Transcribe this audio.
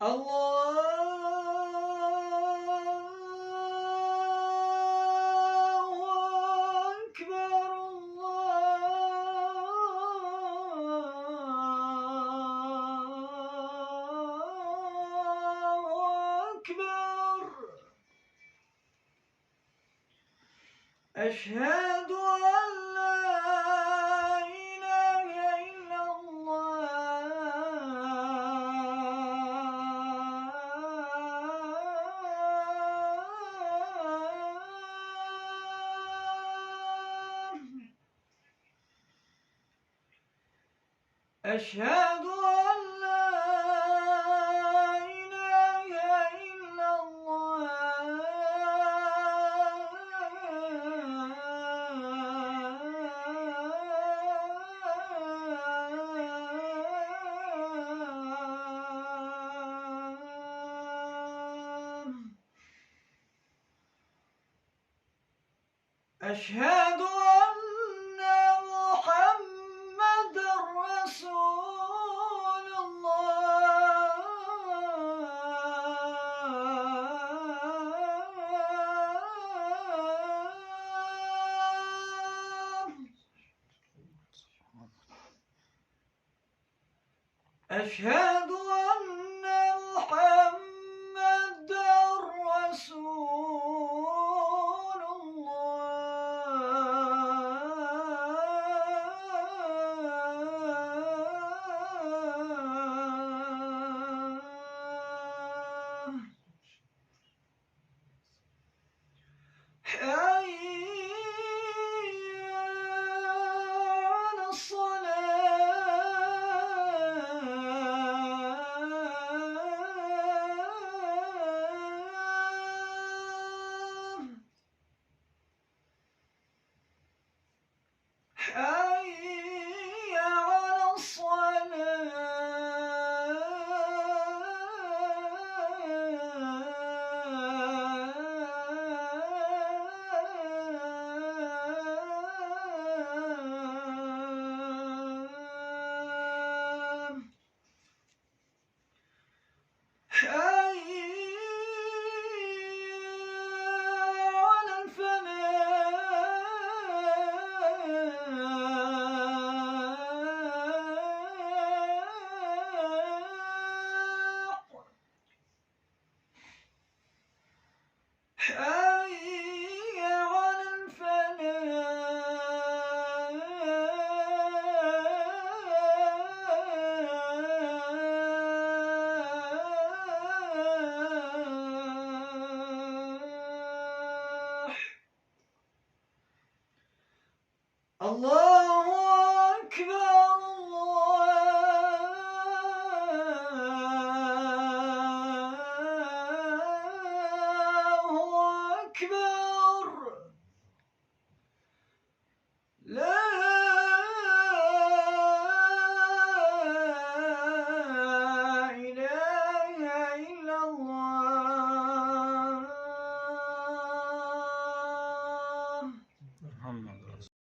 الله أكبر الله أكبر. أشهد أن لا إله إلا الله. أشهد أن لا إله إلا الله. أشهد أن محمدًا رسول الله. أشهد أن محمدًا رسول الله. حي على الصلاة. حي على الصلاة. حي على الفلاح. حي على الفلاح. الله أكبر.